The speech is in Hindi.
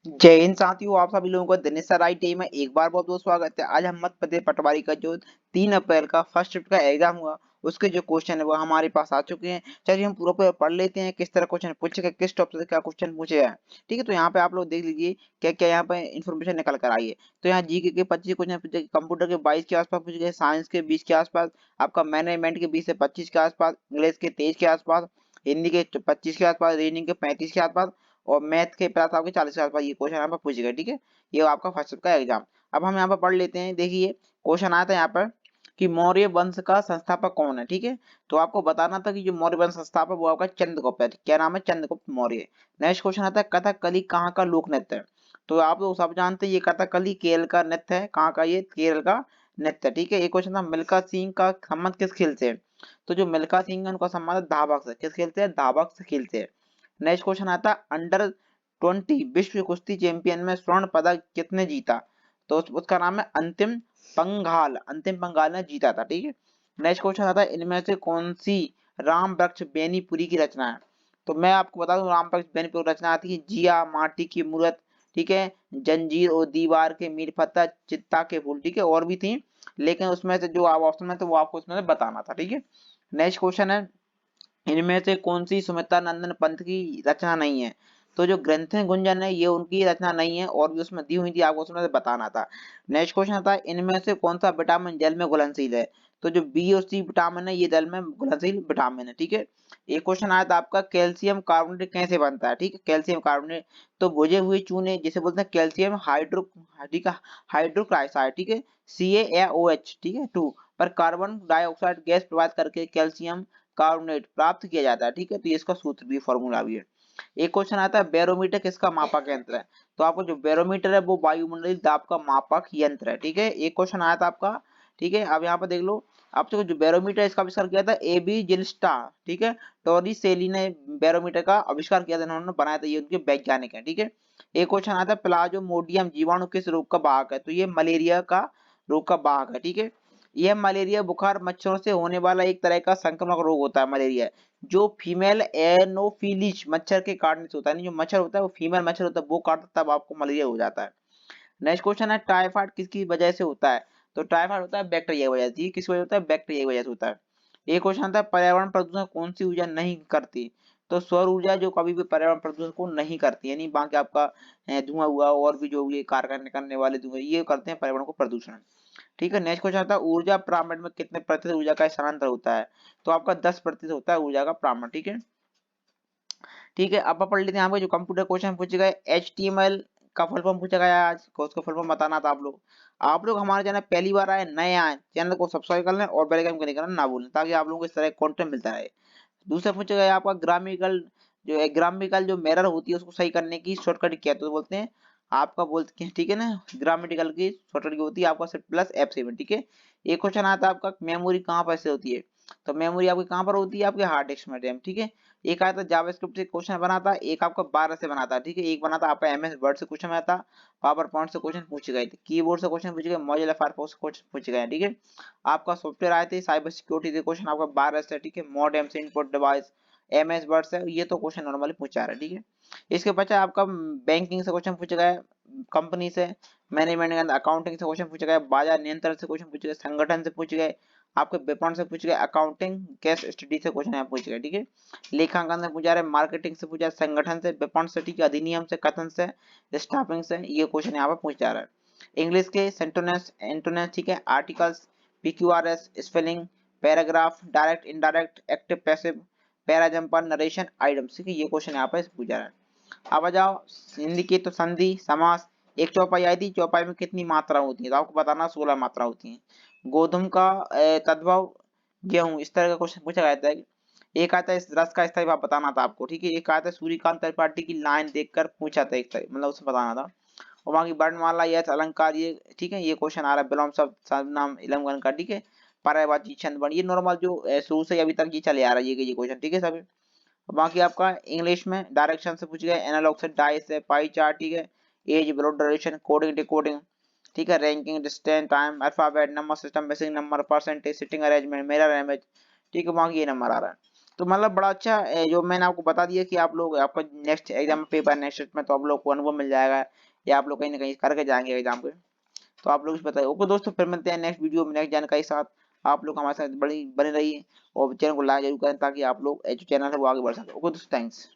जय हिंद साथियों, आप सभी लोगों को दिनेश सर आई टीम में एक बार बहुत बहुत स्वागत है। आज हम मध्य प्रदेश पटवारी का जो 3 अप्रैल का फर्स्ट शिफ्ट का एग्जाम हुआ उसके जो क्वेश्चन है वो हमारे पास आ चुके हैं। चलिए हम पूरा पूरा पढ़ लेते हैं किस तरह क्वेश्चन पूछे गए, किस टॉपिक से क्या क्वेश्चन पूछे गए। ठीक है, तो यहाँ पे आप लोग देख लीजिए क्या क्या यहाँ पे इन्फॉर्मेशन निकल कर आई है। तो यहाँ जीके के 25 क्वेश्चन पूछे गए, कंप्यूटर के 22 के आसपास पूछे गए, साइंस के 20 के आसपास, आपका मैनेजमेंट के 20 से 25 के आसपास, इंग्लिश के 23 के आसपास, हिंदी के 25 के आसपास, रीजनिंग के 35 के आसपास और मैथ के प्लस आपके 40 के आसपास ये क्वेश्चन यहाँ पर पूछ गए। ठीक है, ये आपका फर्स्ट शिफ्ट का एग्जाम। अब हम यहाँ पर पढ़ लेते हैं। देखिए क्वेश्चन आया था यहाँ पर कि मौर्य वंश का संस्थापक कौन है। ठीक है, तो आपको बताना था कि जो मौर्य वंश संस्थापक वो आपका चंद्रगुप्त है। क्या नाम है? चंद्रगुप्त मौर्य। नेक्स्ट क्वेश्चन आता है कथकली कहाँ का लोक नृत्य है। तो आप लोग सब जानते हैं ये कथकली केरल का नृत्य है। कहाँ का? ये केरल का नृत्य। ठीक है, एक क्वेश्चन था मिल्खा सिंह का संबंध किस खेल से है। तो जो मिल्खा सिंह है उनका संबंध है धावक से। किस खेल से है? धावक से खेल से है। नेक्स्ट क्वेश्चन आता है अंडर 20 विश्व कुश्ती चैंपियन में स्वर्ण पदक किसने जीता। तो उसका नाम है अंतिम पंघाल। अंतिम पंघाल ने जीता था। ठीक है, नेक्स्ट क्वेश्चन आता है इनमें से कौन सी राम वृक्ष बेनीपुरी की रचना है। तो मैं आपको बता दूं राम वृक्ष बेनीपुरी की रचना आती है जिया माटी की मूरत, ठीक है, जंजीर और दीवार के मीर पत्थर, चित्ता के फूल। ठीक है, और भी थी लेकिन उसमें से जो आप ऑप्शन में तो वो आपको उसमें से बताना था। ठीक है, नेक्स्ट क्वेश्चन है इनमें से कौन सी सुमित्रा नंदन पंत की रचना नहीं है। तो जो ग्रंथ गुंजन है ये उनकी रचना नहीं है और भी उसमें दी हुई थी, आपको उसमें से बताना था। नेक्स्ट क्वेश्चन आता है इनमें से कौन सा विटामिन जल में घुलनशील है। तो जो बी और सी विटामिन है ये जल में घुलनशील विटामिन है। ठीक है, एक क्वेश्चन आया था आपका कैल्शियम कार्बोनेट कैसे बनता है। ठीक है, कैल्शियम कार्बोनेट तो भुजे हुए चूने जिसे बोलते हैं कैल्शियम हाइड्रो, ठीक है, हाइड्रोक्साइड। ठीक है, CaOH, ठीक है 2 पर कार्बन डाइऑक्साइड गैस प्रवाहित करके कैल्शियम कार्बोनेट प्राप्त किया जाता है। ठीक है, तो ये इसका सूत्र भी फॉर्मूला भी है। एक क्वेश्चन आता है बैरोमीटर किसका मापक यंत्र है। तो आपको जो बैरोमीटर है वो वायुमंडलीय दाब का मापक यंत्र है। ठीक है, एक क्वेश्चन आया था आपका। ठीक है, अब यहाँ पर देख लो आपसे जो बैरोमीटर इसका आविष्कार किया था AB जिल्स्टा। ठीक है, टोरी सेली ने बैरोमीटर का आविष्कार किया था, इन्होंने बनाया था, ये उनके वैज्ञानिक है। ठीक है, एक क्वेश्चन आता है प्लाज्मोडियम जीवाणु किस रोग का वाहक है। तो ये मलेरिया का रोग का वाहक है। ठीक है, यह मलेरिया बुखार मच्छरों से होने वाला एक तरह का संक्रामक रोग होता है मलेरिया, जो फीमेल एनोफिलीज मच्छर के काटने से होता है। जो मच्छर होता है वो फीमेल मच्छर होता है वो काटता है तब आपको मलेरिया हो जाता है। नेक्स्ट क्वेश्चन है टाइफाइड किसकी वजह से होता है। तो टाइफाइड होता है बैक्टीरिया की वजह से। किस वजह होता है? बैक्टीरिया की वजह से होता है। एक क्वेश्चन आता है पर्यावरण प्रदूषण कौन सी ऊर्जा नहीं करती। तो सौर ऊर्जा जो कभी भी पर्यावरण प्रदूषण को नहीं करती, यानी बाकी आपका धुआं हुआ और भी जो ये कारखाने करने वाले धुएं ये करते हैं पर्यावरण को प्रदूषण। ठीक है, नेक्स्ट क्वेश्चन आता है ऊर्जा प्रामंड में कितने प्रतिशत ऊर्जा का स्थानांतर होता है। तो आपका 10% होता है ऊर्जा का प्रामंड। ठीक है, ठीक है, अब आप पढ़ लेते हैं आपके जो कंप्यूटर क्वेश्चन पूछे गए। HTML का फुल फॉर्म पूछा गया है आज को, उसका फुल फॉर्म बताना था आप लोग हमारे चैनल पहली बार आए नए आए चैनल को सब्सक्राइब कर लें और बेल आइकन को क्लिक करना ना भूलें ताकि आप लोगों को इस तरह कंटेंट मिलता रहे। दूसरा पूछा गया आपका ग्रामिकल जो है, ग्रामिकल जो एरर होती है उसको सही करने की शॉर्टकट क्या है। तो बोलते हैं आपका बोलते हैं, ठीक है ना, ग्रामेटिकल की शॉर्टकट होती है आपका सिर्फ प्लस F7। ठीक है, एक क्वेश्चन आता है आपका मेमोरी कहाँ पर से होती है। तो मेमोरी आपकी कहाँ पर होती है? आपके हार्ड डिस्क में रैम। ठीक है, एक आता है जावास्क्रिप्ट से क्वेश्चन बना था, एक आपका 12 से बना था। ठीक है, एक बना था आपका MS वर्ड से क्वेश्चन बना था, पावर पॉइंट से क्वेश्चन पूछे गए थे, कीबोर्ड से क्वेश्चन पूछे गए, मॉजिला फायरफॉक्स से क्वेश्चन पूछे गए। ठीक है, आपका सॉफ्टवेयर आए थे साइबर सिक्योरिटी के क्वेश्चन आपका 12 से। ठीक है, मॉडेम से इनपुट डिवाइस MS वर्ड से, ये तो क्वेश्चन नॉर्मली पूछा रहा है। ठीक है, इसके बचा आपका बैंकिंग से क्वेश्चन पूछा गया, कंपनी से, मैनेजमेंट के अंदर अकाउंटिंग से क्वेश्चन पूछा गया, बाजार नियंत्रण से क्वेश्चन पूछे गए, संगठन से पूछे गए, आपके विपणन से पूछे गए, अकाउंटिंग केस स्टडी से क्वेश्चन यहाँ पूछे गए। ठीक है, लेखांकन से पूछा रहे, मार्केटिंग से पूछा, संगठन से, विपणन से, ठीक है, अधिनियम से, कथन से, स्टाफिंग से, ये क्वेश्चन यहाँ पर पूछ जा रहा है। इंग्लिश के सेंटोनेस एंटोनेस, ठीक है, articles, PQRS, spelling, paragraph, direct indirect, active passive, para jumper, narration, items. ठीक है, ये क्वेश्चन यहाँ पर पूछा रहा है। अब आ जाओ हिंदी की, तो संधि समास। एक चौपाई आई थी, चौपाई में कितनी मात्रा होती है। तो आपको बताना 16 मात्रा होती है। गोधुम का तद्भव गेहूं, इस तरह का क्वेश्चन पूछा गया था। एक आता है इस रस का स्थायी भाव बताना था आपको। ठीक है, एक आता है सूर्यकांत त्रिपाठी की लाइन देखकर पूछा था, एक तरह मतलब उसमें बताना था। और वहां की वर्णमाला यह अलंकार ये, ठीक है, ये क्वेश्चन आ रहा है विलोम शब्द सर्वनाम इलम का। ठीक है, पर्यायवाची छंद वर्ण, ये नॉर्मल जो शुरू से अभी तक ये चले आ रहा है ये क्वेश्चन। ठीक है सभी। बाकी आपका इंग्लिश में डायरेक्शन से पूछ गया, एनालॉग से, डाई से, पाई चार्ट, ठीक है, age block duration, coding decoding, ठीक है, ranking, distance, time, alphabet, number system, basic number, percentage, sitting arrangement, mirror image. ठीक है, वहां ये नंबर आ रहा है। तो मतलब बड़ा अच्छा जो मैंने आपको बता दिया कि आप लोग आपका नेक्स्ट एग्जाम पेपर नेक्स्ट में तो आप लोग को अनुभव मिल जाएगा या आप लोग कहीं ना कहीं करके जाएंगे एग्जाम पे। तो आप लोग बताइए। ओके दोस्तों, फिर मिलते हैं नेक्स्ट वीडियो में नेक्स्ट जानकारी के साथ। आप लोग हमारे साथ बड़ी बने रहिए और चैनल को लाइक जरूर करें ताकि आप लोग जो चैनल है वो आगे बढ़ सके। ओके दोस्तों, थैंक्स।